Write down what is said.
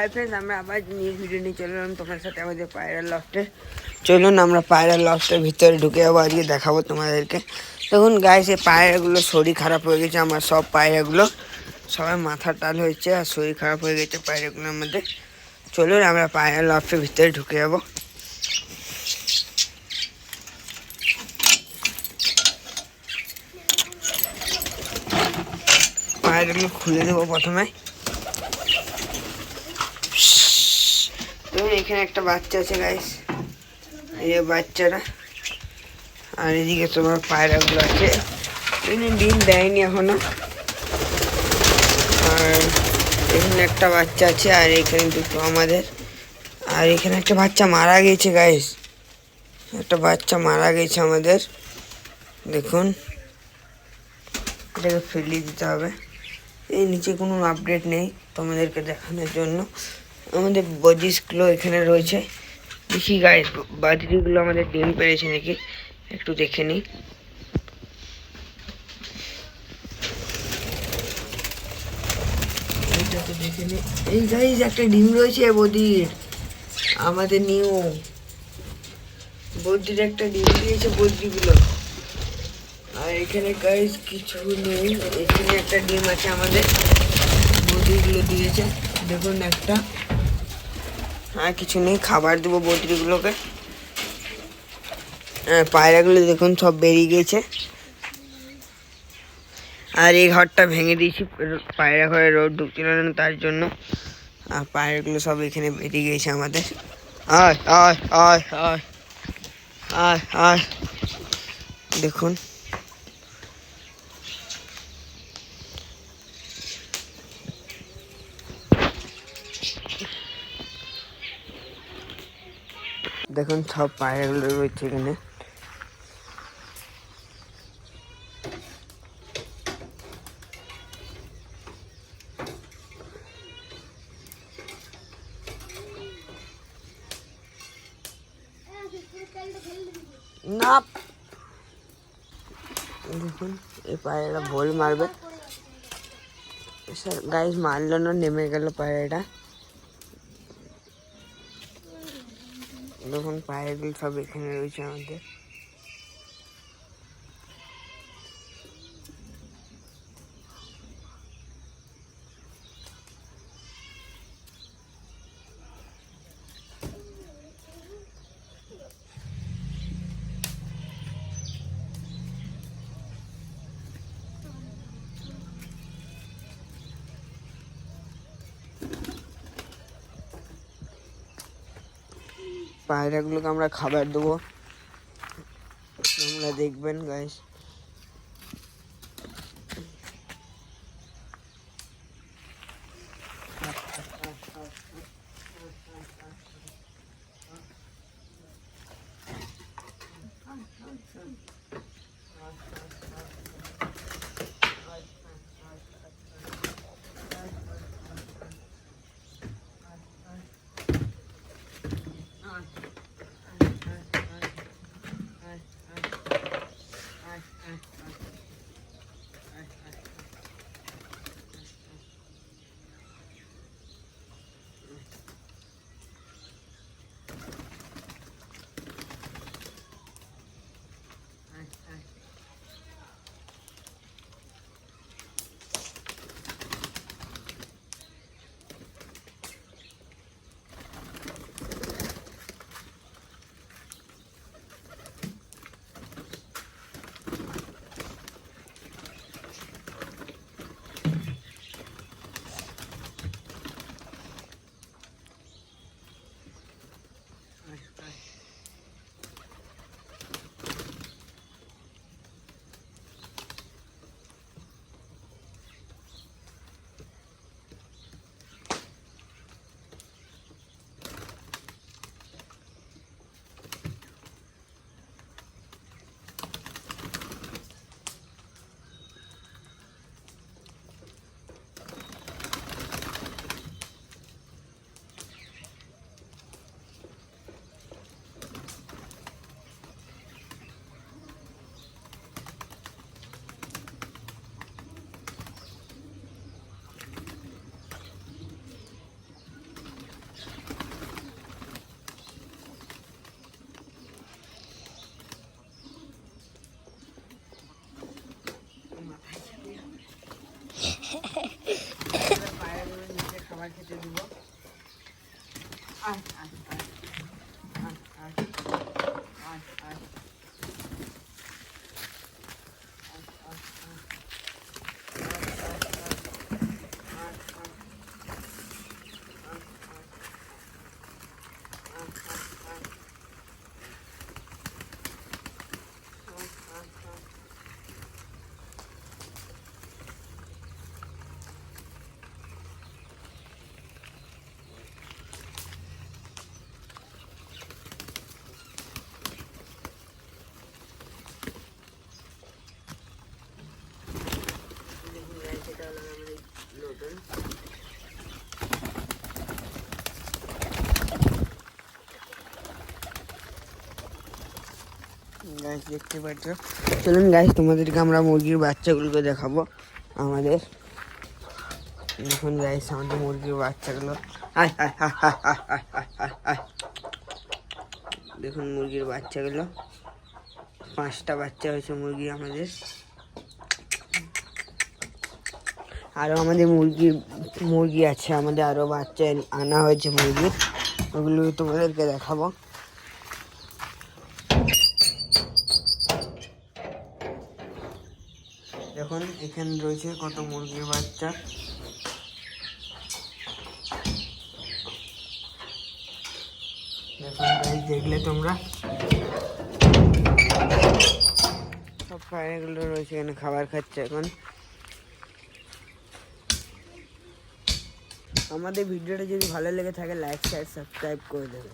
Hi friends, আমরা আবার new video নিয়ে চলে এলাম তোমার সাথে আমাদের পায়রা লফটে। চলুন আমরা পায়রা লফটের ভিতরে ঢুকে যাবো, আজকে দেখাবো তোমাদেরকে। দেখুন গাইস, এই পায়রাগুলো শরীর খারাপ হয়ে গেছে। আমার সব পায়রাগুলো সবাই মাথা টাল হয়েছে আর শরীর খারাপ হয়ে গেছে পায়রাগুলোর মধ্যে। চলুন আমরা পায়রা লফটের ভিতরে ঢুকে যাবো। পায়রাগুলো খুলে দেবো প্রথমে। দেখুন এখানে একটা বাচ্চা আছে গাইস, এই যে বাচ্চারা। আর এদিকে তোমার পায়রাগুলো আছে, এখানে ডিম দেয়নি এখনো। আর এখানে একটা বাচ্চা আছে, আর এখানে দুটো আমাদের। আর এখানে একটা বাচ্চা মারা গেছে গাইস, একটা বাচ্চা মারা গেছে আমাদের। দেখুন এটাকে ফেলে দিতে হবে। এই নিচে কোনো আপডেট নেই তোমাদেরকে দেখানোর জন্য। আমাদের বজিসগুলো এখানে রয়েছে। দেখি গাইস, বাজরিগুলো আমাদের ডিম পেরেছে নাকি একটু দেখে নিই। এইটাকে দেখে নিই। এই গাইস একটা ডিম রয়েছে বদির, আমাদের নিউ বদ্রির একটা ডিম দিয়েছে বদ্রিগুলো। আর এখানে গাইস কিছু নেই, এখানে একটা ডিম আছে আমাদের, বদ্রিগুলো দিয়েছে। দেখুন একটা, আর কিছু নেই। খাবার দেবো বদ্রিগুলোকে। পায়রাগুলো দেখুন সব বেরিয়ে গেছে। আর এই ঘরটা ভেঙে দিয়েছি, পায়রা ঘরে রোদ ঢুকছিল না তার জন্য। আর পায়রাগুলো সব এখানে বেরিয়ে গেছে আমাদের। আয় আয় আয় আয় আয় আয়, দেখুন দেখুন সব পায়রাগুলো রয়েছে এখানে। না দেখুন এই পায়রাটা বল মারবে, গাইস মারলো না, নেমে গেল পায়রাটা। দেখুন পায়রাগুলো সব এখানে রয়েছে আমাদের। পায়রাগুলোকে আমরা খাবার দেবো, তোমরা দেখবেন গাইস। আয় আয় আয় আয় আয় আয় গাইস দেখতে পাচ্ছ। চলুন গাইস তোমাদেরকে আমরা মুরগির বাচ্চাগুলোকে দেখাবো আমাদের। দেখুন গাইস আমাদের মুরগির বাচ্চাগুলো। আয় আয় আয় আয় আয় আয় আয় আয়। দেখুন মুরগির বাচ্চাগুলো, 5টা বাচ্চা হয়েছে মুরগি আমাদের। আরও আমাদের মুরগি আছে, আমাদের আরও বাচ্চা আনা হয়েছে মুরগির, ওগুলো তোমাদেরকে দেখাবো। দেখুন এখানে রয়েছে কত মুরগির বাচ্চা। দেখুন গাইস দেখলে তোমরা, সব পায়রাগুলো রয়েছে এখানে খাবার খাচ্ছে এখন। আমাদের ভিডিওটা যদি ভালো লেগে থাকে লাইক শেয়ার সাবস্ক্রাইব করে দেবে।